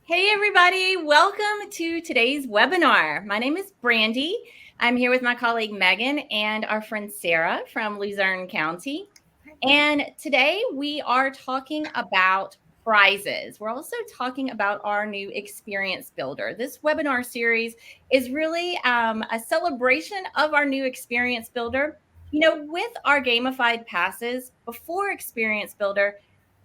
Hey everybody, welcome to today's webinar. My name is Brandy. I'm here with my colleague Megan and our friend Sarah from Luzerne County. And today we are talking about prizes. We're also talking about our new experience builder. This webinar series is really a celebration of our new experience builder. You know, with our gamified passes before experience builder,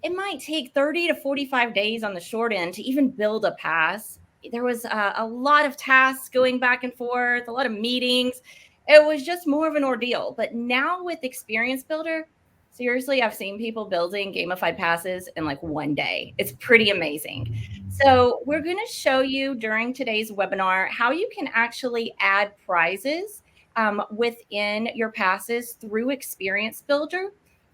it might take 30 to 45 days on the short end to even build a pass. There was a lot of tasks going back and forth, a lot of meetings. It was just more of an ordeal. But now with Experience Builder, seriously, I've seen people building gamified passes in like one day. It's pretty amazing. So we're going to show you during today's webinar how you can actually add prizes within your passes through Experience Builder.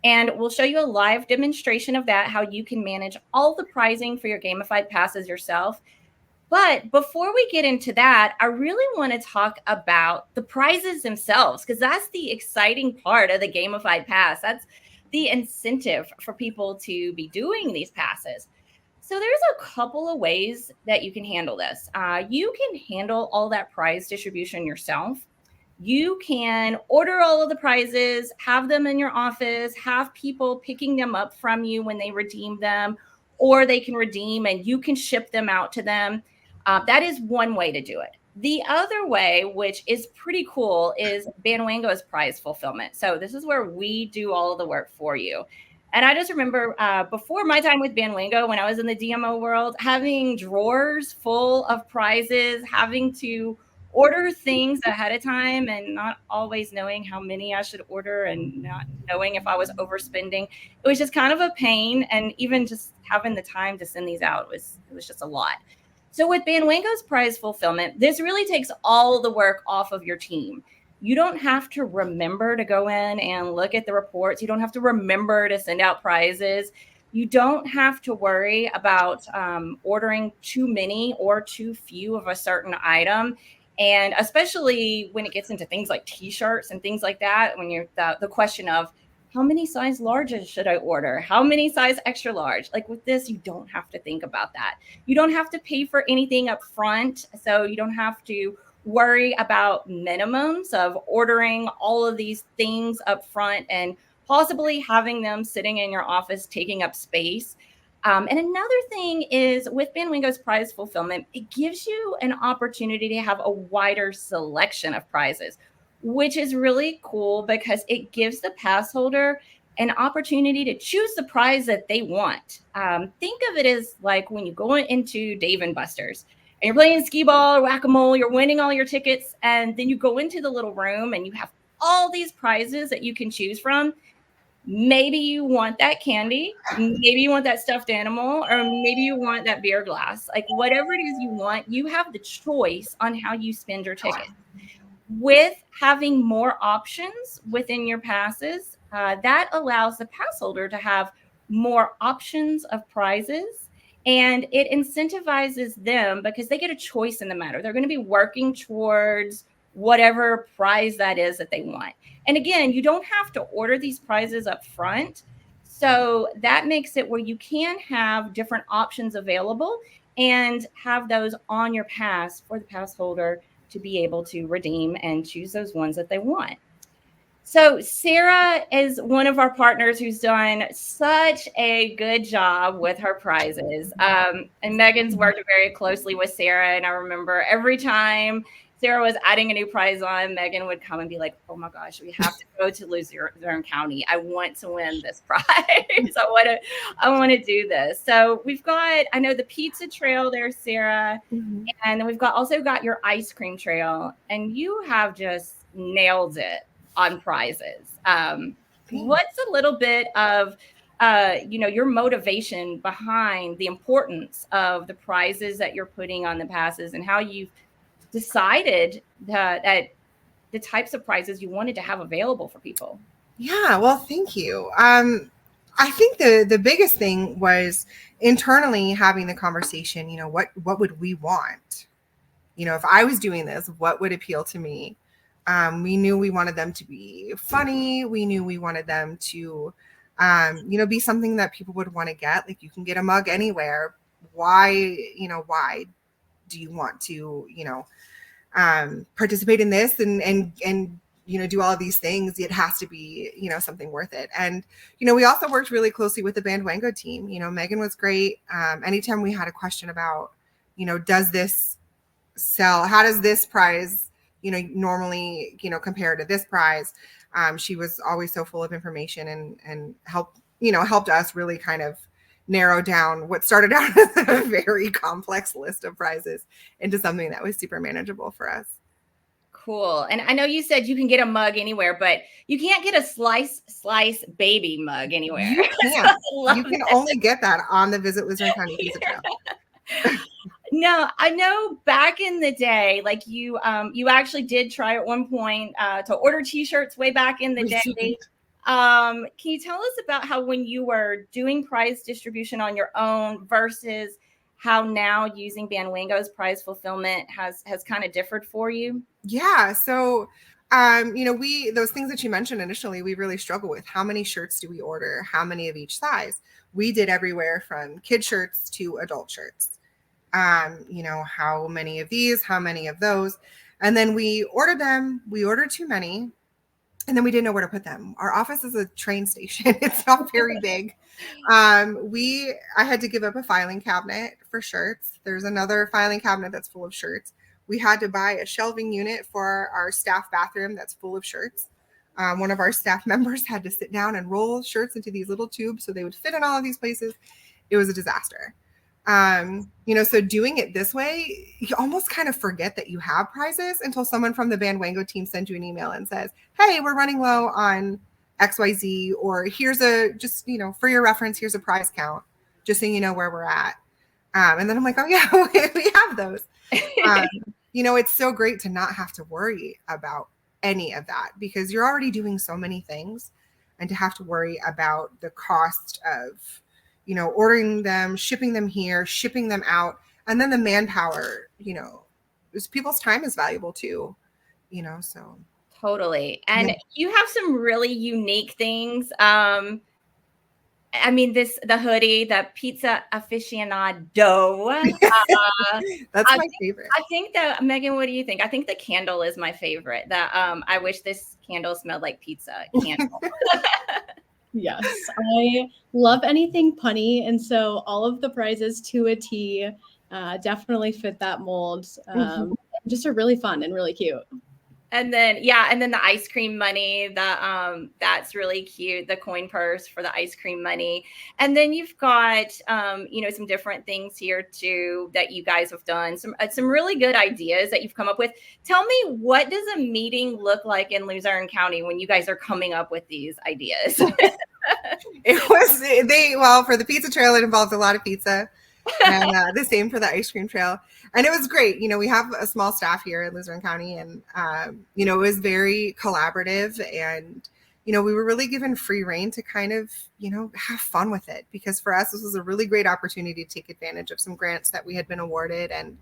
And we'll show you a live demonstration of that, how you can manage all the pricing for your gamified passes yourself. But before we get into that, I really want to talk about the prizes themselves, because that's the exciting part of the gamified pass. That's the incentive for people to be doing these passes. So there's a couple of ways that you can handle this. You can handle all that prize distribution yourself. You can order all of the prizes, have them in your office, have people picking them up from you when they redeem them, or they can redeem and you can ship them out to them. That is one way to do it. The other way, which is pretty cool, is Bandwango's prize fulfillment. So this is where we do all of the work for you. And I just remember before my time with Bandwango, when I was in the DMO world, having drawers full of prizes, having to order things ahead of time and not always knowing how many I should order and not knowing if I was overspending. It was just kind of a pain. And even just having the time to send these out was just a lot. So with Bandwango's prize fulfillment, this really takes all the work off of your team. You don't have to remember to go in and look at the reports. You don't have to remember to send out prizes. You don't have to worry about ordering too many or too few of a certain item. And especially when it gets into things like t-shirts and things like that, when you're the question of how many size larges should I order? How many size extra large? Like with this, you don't have to think about that. You don't have to pay for anything up front. So you don't have to worry about minimums of ordering all of these things up front and possibly having them sitting in your office taking up space. And another thing is with Bandwango's prize fulfillment, it gives you an opportunity to have a wider selection of prizes, which is really cool because it gives the pass holder an opportunity to choose the prize that they want. Think of it as like when you go into Dave and Buster's and you're playing skee ball or whack-a-mole, you're winning all your tickets, and then you go into the little room and you have all these prizes that you can choose from. Maybe you want that candy, maybe you want that stuffed animal, or maybe you want that beer glass. Like whatever it is you want, you have the choice on how you spend your ticket. With having more options within your passes, that allows the pass holder to have more options of prizes, and it incentivizes them because they get a choice in the matter. They're going to be working towards whatever prize that is that they want. And again, you don't have to order these prizes up front. So that makes it where you can have different options available and have those on your pass for the pass holder to be able to redeem and choose those ones that they want. So Sarah is one of our partners who's done such a good job with her prizes. And Megan's worked very closely with Sarah. And I remember every time Sarah was adding a new prize on, Megan would come and be like, oh my gosh, we have to go to Luzerne County. I want to win this prize. I want to do this. So we've got, I know the pizza trail there, Sarah. Mm-hmm. And then we've also got your ice cream trail. And you have just nailed it on prizes. What's a little bit of your motivation behind the importance of the prizes that you're putting on the passes and how you've decided that the types of prizes you wanted to have available for people? Yeah, well, thank you. I think the biggest thing was internally having the conversation, what would we want? If I was doing this, what would appeal to me? We knew we wanted them to be funny. We knew we wanted them to, be something that people would want to get. Like you can get a mug anywhere. why do you want to, participate in this and do all of these things? It has to be, something worth it. And, we also worked really closely with the Bandwango team. Megan was great. Anytime we had a question about, does this sell? How does this prize, normally, compare to this prize? She was always so full of information and helped us really kind of narrow down what started out as a very complex list of prizes into something that was super manageable for us. Cool. And I know you said you can get a mug anywhere, but you can't get a slice baby mug anywhere. You can't. You can only get that on the Visit Luzerne County Pizza Trail. No, I know back in the day, like you actually did try at one point to order T-shirts way back in the day. Can you tell us about how when you were doing prize distribution on your own versus how now using Bandwango's prize fulfillment has kind of differed for you? Yeah. So, those things that you mentioned initially, we really struggle with. How many shirts do we order? How many of each size? We did everywhere from kid shirts to adult shirts. How many of these, how many of those? And then we ordered them. We ordered too many. And then we didn't know where to put them. Our office is a train station. It's not very big. I had to give up a filing cabinet for shirts. There's another filing cabinet that's full of shirts. We had to buy a shelving unit for our staff bathroom that's full of shirts. One of our staff members had to sit down and roll shirts into these little tubes so they would fit in all of these places. It was a disaster. So doing it this way, you almost kind of forget that you have prizes until someone from the Bandwango team sends you an email and says, hey, we're running low on XYZ, or here's for your reference, here's a prize count, just so you know where we're at. And then I'm like, oh yeah, we have those. It's so great to not have to worry about any of that because you're already doing so many things, and to have to worry about the cost of ordering them, shipping them here, shipping them out. And then the manpower, people's time is valuable too, so. Totally. And you have some really unique things. The hoodie, the pizza aficionado. That's my favorite. I think that, Megan, what do you think? I think the candle is my favorite. I wish this candle smelled like pizza candle. Yes, I love anything punny, and so all of the prizes to a T definitely fit that mold. Just are really fun and really cute. And then the ice cream money, that's really cute. The coin purse for the ice cream money. And then you've got, some different things here too, that you guys have done some really good ideas that you've come up with. Tell me, what does a meeting look like in Luzerne County when you guys are coming up with these ideas? For the pizza trail, it involved a lot of pizza. And the same for the ice cream trail. And it was great. We have a small staff here in Luzerne County, and, it was very collaborative, and, we were really given free rein to kind of, have fun with it, because for us, this was a really great opportunity to take advantage of some grants that we had been awarded. And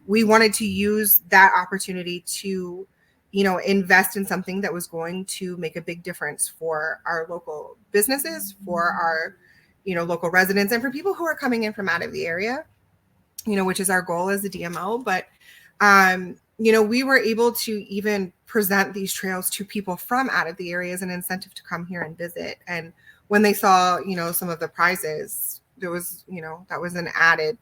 we wanted to use that opportunity to, invest in something that was going to make a big difference for our local businesses, for our local residents, and for people who are coming in from out of the area, which is our goal as a DMO. But, we were able to even present these trails to people from out of the area as an incentive to come here and visit. And when they saw, some of the prizes, there was, that was an added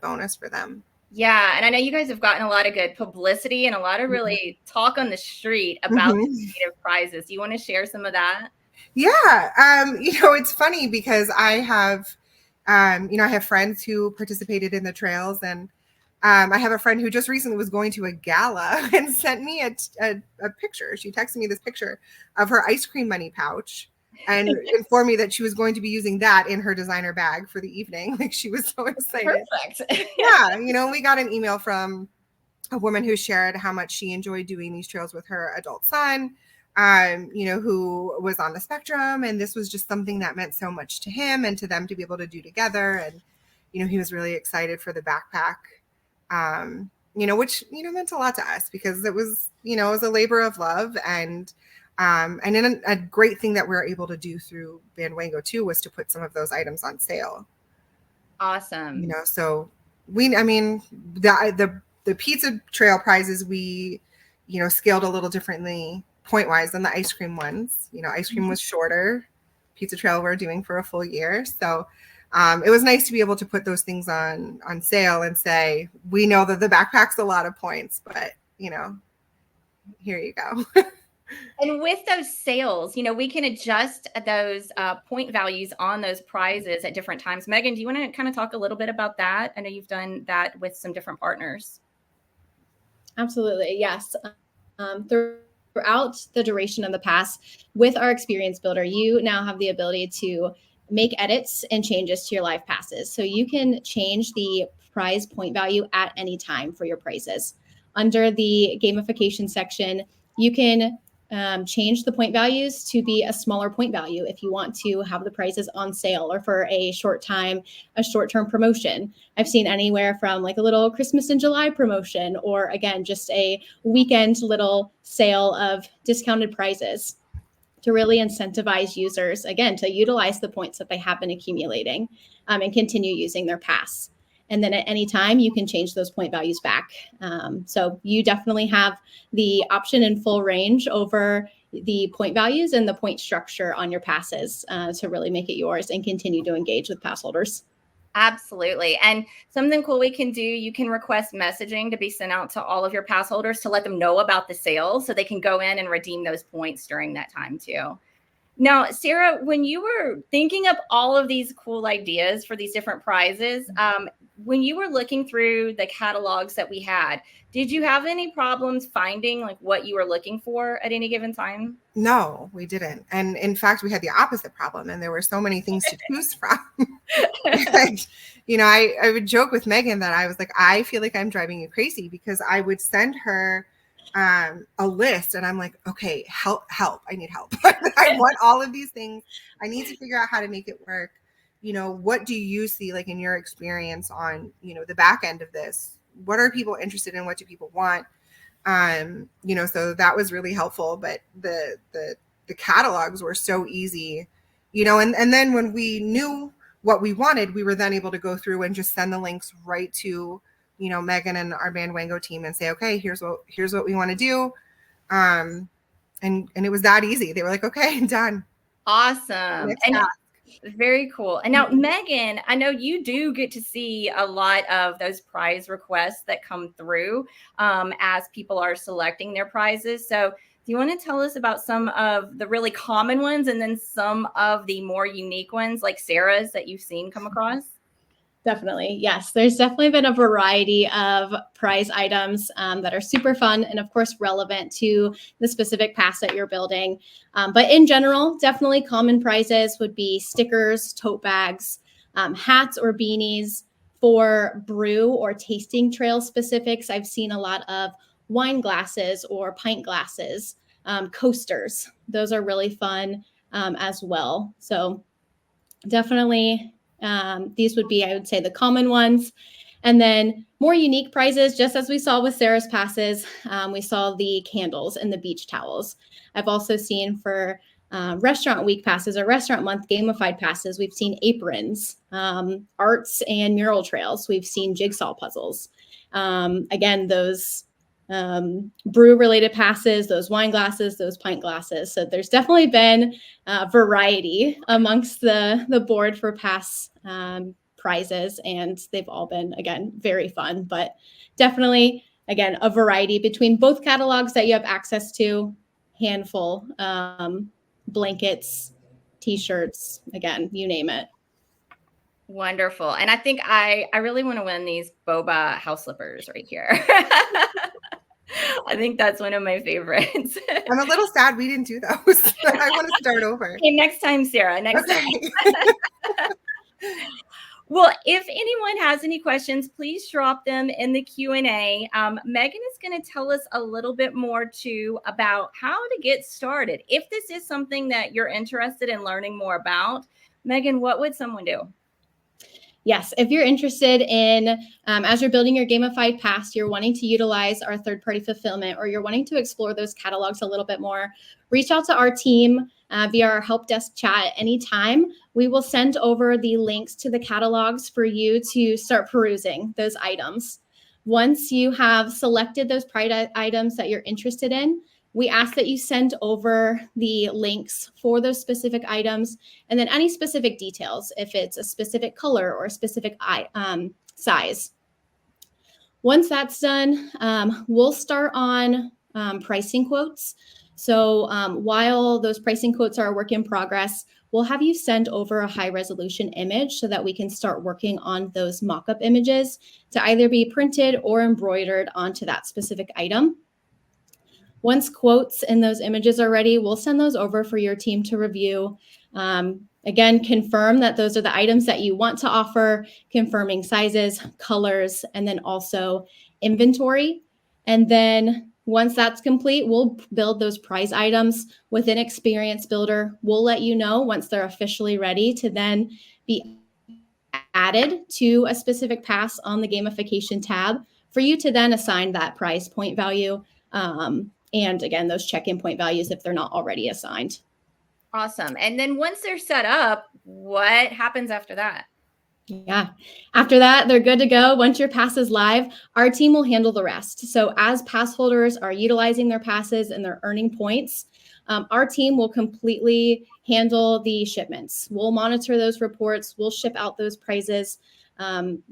bonus for them. Yeah. And I know you guys have gotten a lot of good publicity and a lot of really talk on the street about the creative prizes. Do you want to share some of that? Yeah. It's funny because I have friends who participated in the trails, and I have a friend who just recently was going to a gala and sent me a picture. She texted me this picture of her ice cream money pouch and informed me that she was going to be using that in her designer bag for the evening. Like, she was so excited. Perfect. Yeah. We got an email from a woman who shared how much she enjoyed doing these trails with her adult son, who was on the spectrum. And this was just something that meant so much to him and to them to be able to do together. And, he was really excited for the backpack, which, meant a lot to us because it was, it was a labor of love. And then a great thing that we were able to do through Bandwango too was to put some of those items on sale. Awesome. So I mean, the pizza trail prizes, we, scaled a little differently point wise than the ice cream ones. Ice cream was shorter. Pizza trail we're doing for a full year. So it was nice to be able to put those things on sale and say, we know that the backpack's a lot of points, but here you go. And with those sales, we can adjust those point values on those prizes at different times. Megan, do you want to kind of talk a little bit about that? I know you've done that with some different partners. Absolutely. Yes. Throughout the duration of the pass, with our experience builder, you now have the ability to make edits and changes to your live passes. So you can change the prize point value at any time for your prizes. Under the gamification section, you can change the point values to be a smaller point value if you want to have the prices on sale or for a short-term promotion. I've seen anywhere from like a little Christmas in July promotion, or again, just a weekend little sale of discounted prizes to really incentivize users, again, to utilize the points that they have been accumulating and continue using their pass. And then at any time, you can change those point values back. So you definitely have the option in full range over the point values and the point structure on your passes to really make it yours and continue to engage with pass holders. Absolutely. And something cool we can do, you can request messaging to be sent out to all of your pass holders to let them know about the sale so they can go in and redeem those points during that time too. Now, Sarah, when you were thinking up all of these cool ideas for these different prizes, when you were looking through the catalogs that we had, did you have any problems finding like what you were looking for at any given time? No, we didn't. And in fact, we had the opposite problem, and there were so many things to choose from. And, I would joke with Megan that I was like, I feel like I'm driving you crazy, because I would send her a list and I'm like, okay, help, I need help. I want all of these things. I need to figure out how to make it work. What do you see, like, in your experience on, the back end of this? What are people interested in? What do people want? So that was really helpful, but the catalogs were so easy, and then when we knew what we wanted, we were then able to go through and just send the links right to, Megan and our Bandwango team and say, okay, here's what we want to do. And it was that easy. They were like, okay, done. Awesome. And very cool. And now, Megan, I know you do get to see a lot of those prize requests that come through as people are selecting their prizes. So do you want to tell us about some of the really common ones and then some of the more unique ones like Sarah's that you've seen come across? Definitely. Yes. There's definitely been a variety of prize items that are super fun and, of course, relevant to the specific pass that you're building. But in general, definitely common prizes would be stickers, tote bags, hats or beanies. For brew or tasting trail specifics, I've seen a lot of wine glasses or pint glasses, coasters. Those are really fun as well. So definitely these would be, I would say, the common ones. And then more unique prizes, just as we saw with Sarah's passes, we saw the candles and the beach towels. I've also seen for restaurant week passes or restaurant month gamified passes, we've seen aprons, arts and mural trails. We've seen jigsaw puzzles. Again, those brew related passes, those wine glasses, those pint glasses. So there's definitely been variety amongst the board for pass prizes, and they've all been, again, very fun, but definitely, again, a variety between both catalogs that you have access to, handful, blankets, t-shirts, again, you name it. Wonderful. And I think I really want to win these boba house slippers right here. I think that's one of my favorites. I'm a little sad we didn't do those. I want to start over. Okay, next time, Sarah. Next time. Well, if anyone has any questions, please drop them in the Q&A. Megan is going to tell us a little bit more too about how to get started. If this is something that you're interested in learning more about, Megan, what would someone do? Yes, if you're interested in, as you're building your gamified pass, you're wanting to utilize our third-party fulfillment, or you're wanting to explore those catalogs a little bit more, reach out to our team. via our help desk chat at any time. We will send over the links to the catalogs for you to start perusing those items. Once you have selected those prize items that you're interested in, we ask that you send over the links for those specific items and then any specific details, if it's a specific color or a specific size. Once that's done, we'll start on pricing quotes. So while those pricing quotes are a work in progress, we'll have you send over a high resolution image so that we can start working on those mock-up images to either be printed or embroidered onto that specific item. Once quotes and those images are ready, we'll send those over for your team to review. Again, confirm that those are the items that you want to offer, confirming sizes, colors, and then also inventory. And then once that's complete, we'll build those prize items within Experience Builder. We'll let you know once they're officially ready to then be added to a specific pass on the gamification tab for you to then assign that prize point value. And again, those check-in point values if they're not already assigned. Awesome. And then once they're set up, what happens after that? Yeah. After that, they're good to go. Once your pass is live, our team will handle the rest. So as pass holders are utilizing their passes and they're earning points, our team will completely handle the shipments. We'll monitor those reports. We'll ship out those prizes.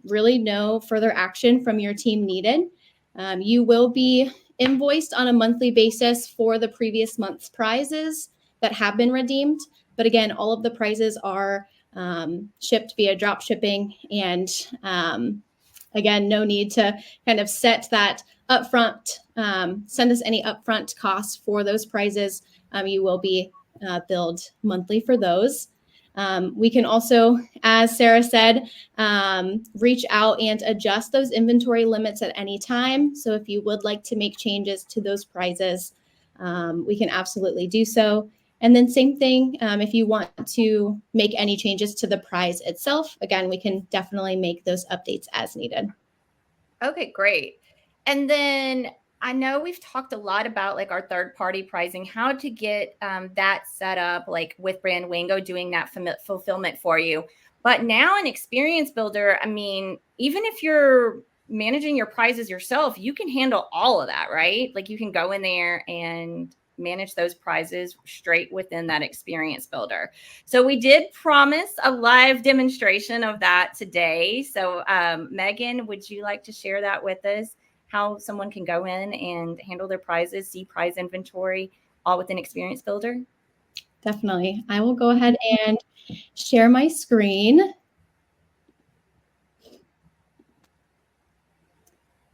Really no further action from your team needed. You will be invoiced on a monthly basis for the previous month's prizes that have been redeemed. But again, all of the prizes are shipped via drop shipping. And again, no need to kind of set that upfront, send us any upfront costs for those prizes. You will be billed monthly for those. We can also, as Sarah said, reach out and adjust those inventory limits at any time. So if you would like to make changes to those prizes, we can absolutely do so. And then same thing, if you want to make any changes to the prize itself, again, we can definitely make those updates as needed. Okay, great. And then I know we've talked a lot about like our third-party pricing, how to get that set up, like with Bandwango doing that fulfillment for you. But now in Experience Builder, I mean, even if you're managing your prizes yourself, you can handle all of that, right? Like you can go in there and manage those prizes straight within that Experience Builder. So we did promise a live demonstration of that today. So Megan, would you like to share that with us? How someone can go in and handle their prizes, see prize inventory, all within Experience Builder? Definitely. I will go ahead and share my screen.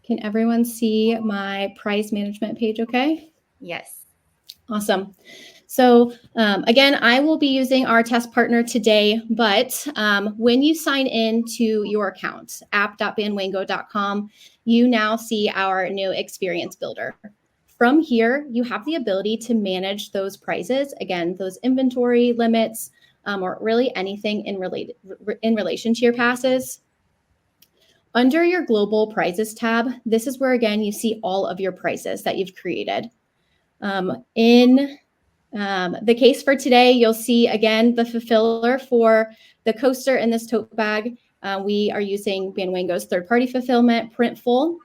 Can everyone see my prize management page okay? Yes. Awesome. So again, I will be using our test partner today, but when you sign in to your account, app.bandwango.com, you now see our new Experience Builder. From here, you have the ability to manage those prizes, again, those inventory limits, or really anything in relation to your passes. Under your Global Prizes tab, this is where, again, you see all of your prizes that you've created. In the case for today, you'll see, again, the fulfiller for the coaster and this tote bag. We are using Bandwango's third-party fulfillment, Printful.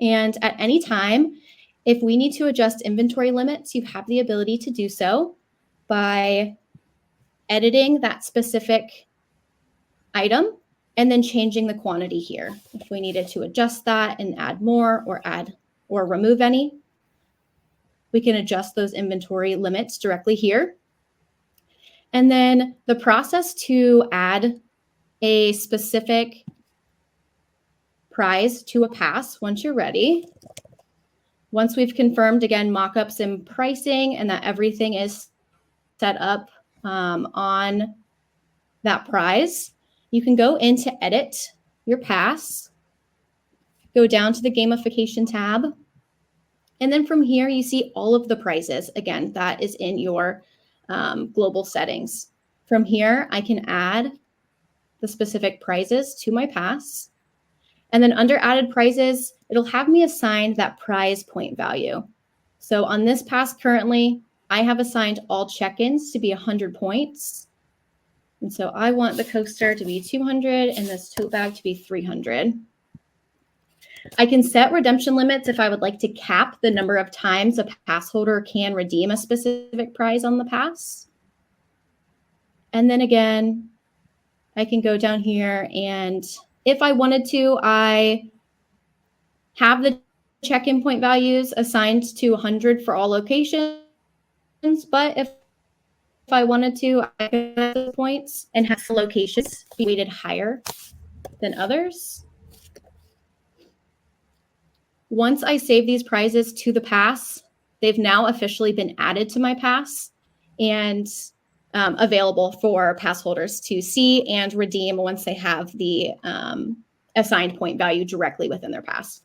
And at any time, if we need to adjust inventory limits, you have the ability to do so by editing that specific item and then changing the quantity here. If we needed to adjust that and add more or remove any, we can adjust those inventory limits directly here. And then the process to add a specific prize to a pass once you're ready. Once we've confirmed, again, mockups and pricing and that everything is set up on that prize, you can go in to edit your pass, go down to the gamification tab, and then from here, you see all of the prizes. Again, that is in your global settings. From here, I can add the specific prizes to my pass. And then under added prizes, it'll have me assign that prize point value. So on this pass currently, I have assigned all check-ins to be 100 points. And so I want the coaster to be 200 and this tote bag to be 300. I can set redemption limits if I would like to cap the number of times a pass holder can redeem a specific prize on the pass. And then again, I can go down here, and if I wanted to, I have the check-in point values assigned to 100 for all locations. But if I wanted to, I could have those points and have the locations be weighted higher than others. Once I save these prizes to the pass, they've now officially been added to my pass and available for pass holders to see and redeem once they have the assigned point value directly within their pass.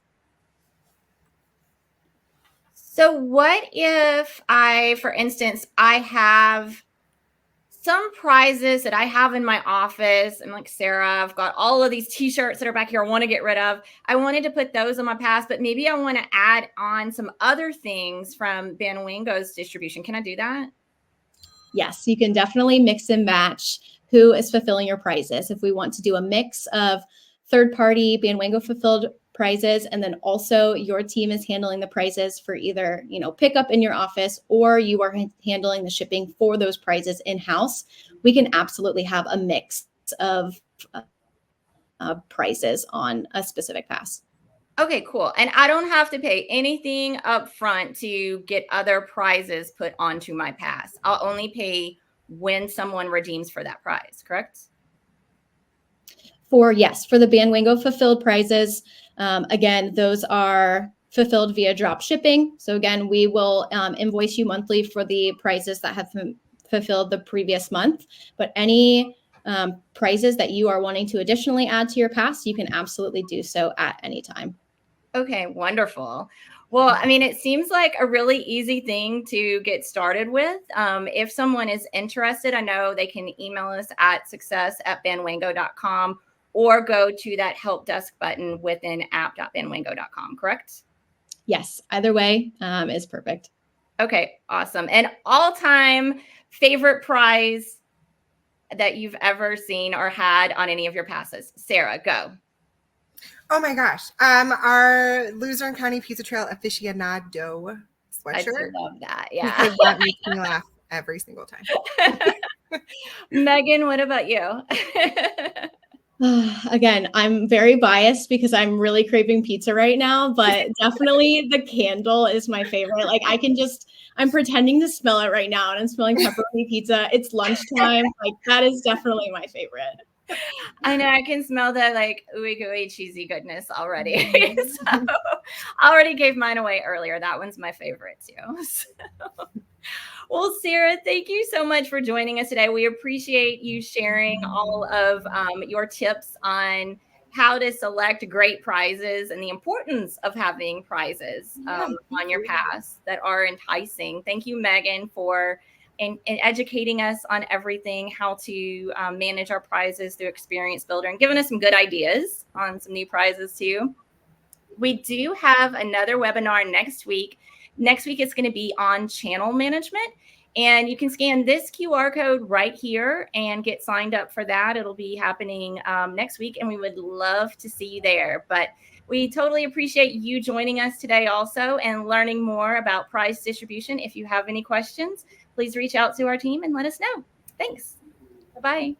So what if for instance, I have some prizes that I have in my office, and like Sarah, I've got all of these t-shirts that are back here I want to get rid of. I wanted to put those on my pass, but maybe I want to add on some other things from Bandwango's distribution. Can I do that? Yes, you can definitely mix and match who is fulfilling your prizes. If we want to do a mix of third-party Bandwango fulfilled prizes, and then also your team is handling the prizes for either, pickup in your office, or you are handling the shipping for those prizes in-house, we can absolutely have a mix of prizes on a specific pass. Okay, cool. And I don't have to pay anything up front to get other prizes put onto my pass. I'll only pay when someone redeems for that prize, correct? For the Bandwango fulfilled prizes, again, those are fulfilled via drop shipping. So again, we will invoice you monthly for the prizes that have fulfilled the previous month. But any prizes that you are wanting to additionally add to your pass, you can absolutely do so at any time. Okay, wonderful. Well, I mean, it seems like a really easy thing to get started with. If someone is interested, I know they can email us at success@bandwango.com or go to that help desk button within app.bandwango.com, correct? Yes, either way is perfect. Okay, awesome. And all-time favorite prize that you've ever seen or had on any of your passes? Sarah, go. Oh my gosh. Our Luzerne County Pizza Trail aficionado sweatshirt. I love that. Yeah. Because that makes me laugh every single time. Megan, what about you? Again, I'm very biased because I'm really craving pizza right now, but definitely the candle is my favorite. Like I'm pretending to smell it right now, and I'm smelling pepperoni pizza. It's lunchtime. Like that is definitely my favorite. I know, I can smell the like ooey gooey cheesy goodness already. So I already gave mine away earlier. That one's my favorite too. So. Well, Sarah, thank you so much for joining us today. We appreciate you sharing all of your tips on how to select great prizes and the importance of having prizes on your pass that are enticing. Thank you, Megan, for and educating us on everything, how to manage our prizes through Experience Builder, and giving us some good ideas on some new prizes too. We do have another webinar next week. Next week, it's going to be on channel management. And you can scan this QR code right here and get signed up for that. It'll be happening next week, and we would love to see you there. But we totally appreciate you joining us today also and learning more about prize distribution. If you have any questions, please reach out to our team and let us know. Thanks. Bye-bye.